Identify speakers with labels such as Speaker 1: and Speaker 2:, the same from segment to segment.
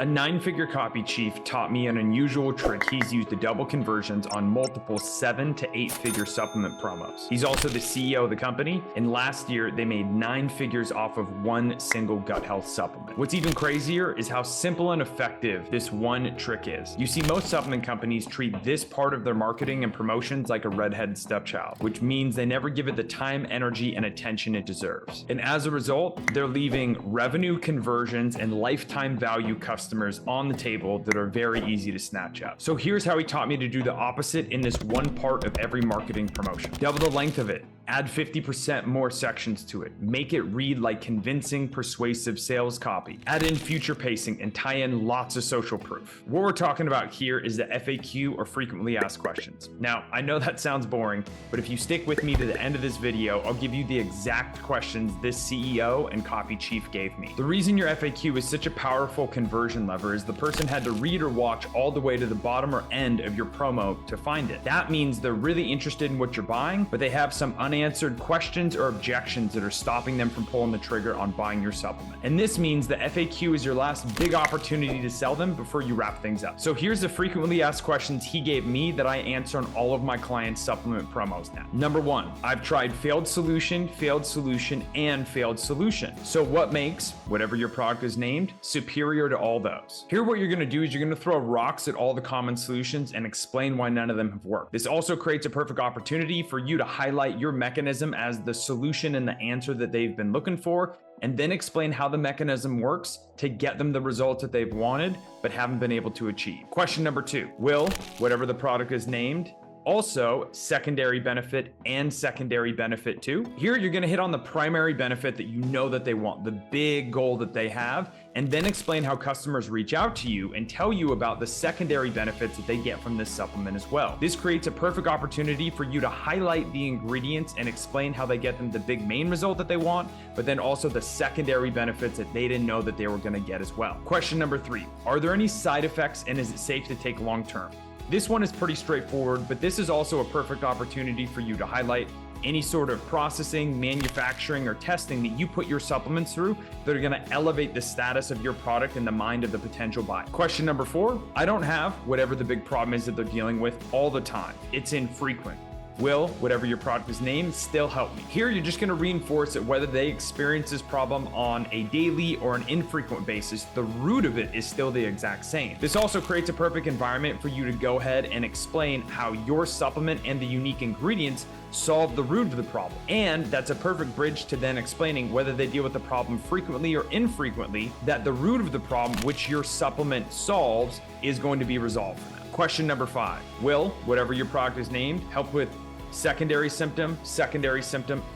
Speaker 1: A 9-figure copy chief taught me an unusual trick he's used to double conversions on multiple 7 to 8-figure supplement promos. He's also the CEO of the company, and last year they made 9 figures off of one single gut health supplement. What's even crazier is how simple and effective this one trick is. You see, most supplement companies treat this part of their marketing and promotions like a redheaded stepchild, which means they never give it the time, energy, and attention it deserves. And as a result, they're leaving revenue, conversions, and lifetime value customers on the table that are very easy to snatch up. So here's how he taught me to do the opposite in this one part of every marketing promotion. Double the length of it. Add 50% more sections to it. Make it read like convincing, persuasive sales copy. Add in future pacing and tie in lots of social proof. What we're talking about here is the FAQ, or frequently asked questions. Now, I know that sounds boring, but if you stick with me to the end of this video, I'll give you the exact questions this CEO and copy chief gave me. The reason your FAQ is such a powerful conversion lever is the person had to read or watch all the way to the bottom or end of your promo to find it. That means they're really interested in what you're buying, but they have some unanswered questions or objections that are stopping them from pulling the trigger on buying your supplement. And this means the FAQ is your last big opportunity to sell them before you wrap things up. So here's the frequently asked questions he gave me that I answer on all of my clients' supplement promos now. Number 1, I've tried failed solution, and failed solution. So what makes whatever your product is named superior to all those? Here, what you're going to do is you're going to throw rocks at all the common solutions and explain why none of them have worked. This also creates a perfect opportunity for you to highlight your mechanism as the solution and the answer that they've been looking for, and then explain how the mechanism works to get them the results that they've wanted but haven't been able to achieve. Question number 2, will whatever the product is named also secondary benefit and secondary benefit too? Here, you're going to hit on the primary benefit that you know that they want, the big goal that they have, and then explain how customers reach out to you and tell you about the secondary benefits that they get from this supplement as well. This creates a perfect opportunity for you to highlight the ingredients and explain how they get them the big main result that they want, but then also the secondary benefits that they didn't know that they were going to get as well. Question number 3, are there any side effects and is it safe to take long term? This one is pretty straightforward, but this is also a perfect opportunity for you to highlight any sort of processing, manufacturing, or testing that you put your supplements through that are going to elevate the status of your product in the mind of the potential buyer. Question number 4, I don't have whatever the big problem is that they're dealing with all the time. It's infrequent. Will whatever your product is named still help me? Here, you're just going to reinforce that whether they experience this problem on a daily or an infrequent basis, the root of it is still the exact same. This also creates a perfect environment for you to go ahead and explain how your supplement and the unique ingredients solve the root of the problem. And that's a perfect bridge to then explaining whether they deal with the problem frequently or infrequently, that the root of the problem, which your supplement solves, is going to be resolved for them. Question number 5, will whatever your product is named help with secondary symptom,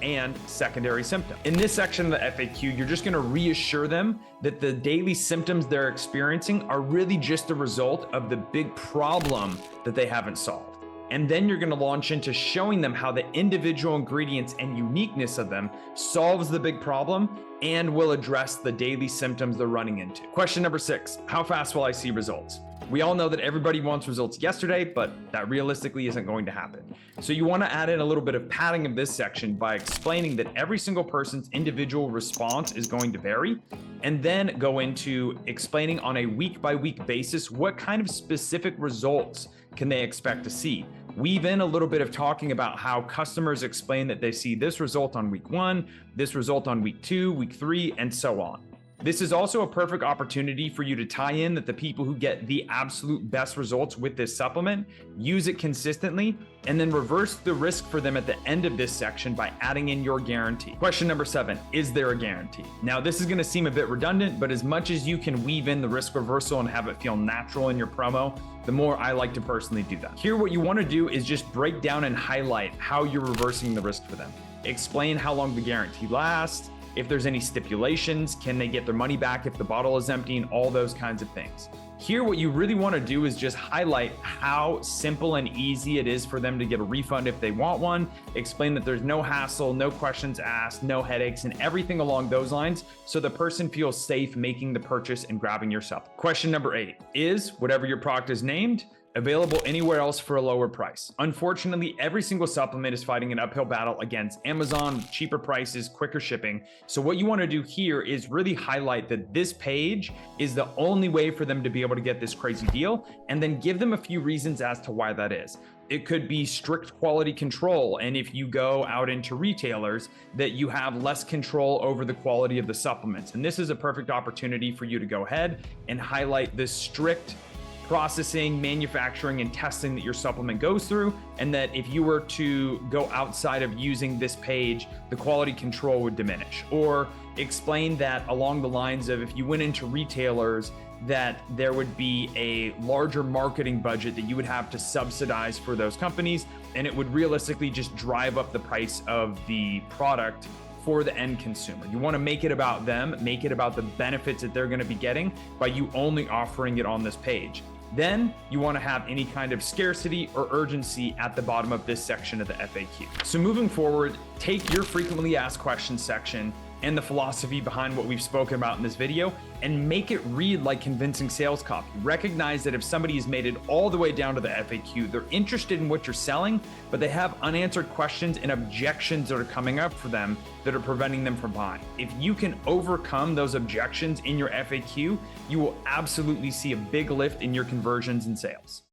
Speaker 1: and secondary symptom? In this section of the FAQ, you're just going to reassure them that the daily symptoms they're experiencing are really just a result of the big problem that they haven't solved. And then you're going to launch into showing them how the individual ingredients and uniqueness of them solves the big problem and will address the daily symptoms they're running into. Question number 6, how fast will I see results? We all know that everybody wants results yesterday, but that realistically isn't going to happen. So you want to add in a little bit of padding of this section by explaining that every single person's individual response is going to vary, and then go into explaining on a week-by-week basis what kind of specific results can they expect to see. Weave in a little bit of talking about how customers explain that they see this result on week 1, this result on week 2, week 3, and so on. This is also a perfect opportunity for you to tie in that the people who get the absolute best results with this supplement use it consistently, and then reverse the risk for them at the end of this section by adding in your guarantee. Question number 7, is there a guarantee? Now, this is going to seem a bit redundant, but as much as you can weave in the risk reversal and have it feel natural in your promo, the more I like to personally do that. Here, what you want to do is just break down and highlight how you're reversing the risk for them. Explain how long the guarantee lasts, if there's any stipulations, can they get their money back if the bottle is empty, and all those kinds of things. Here, what you really want to do is just highlight how simple and easy it is for them to get a refund if they want one. Explain that there's no hassle, no questions asked, no headaches, and everything along those lines, so the person feels safe making the purchase and grabbing your supplement. Question number 8, is whatever your product is named available anywhere else for a lower price. Unfortunately, every single supplement is fighting an uphill battle against Amazon with cheaper prices, quicker shipping. So what you want to do here is really highlight that this page is the only way for them to be able to get this crazy deal, and then give them a few reasons as to why that is. It could be strict quality control, and if you go out into retailers, that you have less control over the quality of the supplements. And this is a perfect opportunity for you to go ahead and highlight the strict processing, manufacturing, and testing that your supplement goes through, and that if you were to go outside of using this page, the quality control would diminish. Or explain that along the lines of, if you went into retailers, that there would be a larger marketing budget that you would have to subsidize for those companies, and it would realistically just drive up the price of the product for the end consumer. You want to make it about them, make it about the benefits that they're going to be getting by you only offering it on this page. Then you want to have any kind of scarcity or urgency at the bottom of this section of the FAQ. So moving forward, take your frequently asked questions section and the philosophy behind what we've spoken about in this video and make it read like convincing sales copy. Recognize that if somebody has made it all the way down to the FAQ, they're interested in what you're selling, but they have unanswered questions and objections that are coming up for them that are preventing them from buying. If you can overcome those objections in your FAQ, you will absolutely see a big lift in your conversions and sales.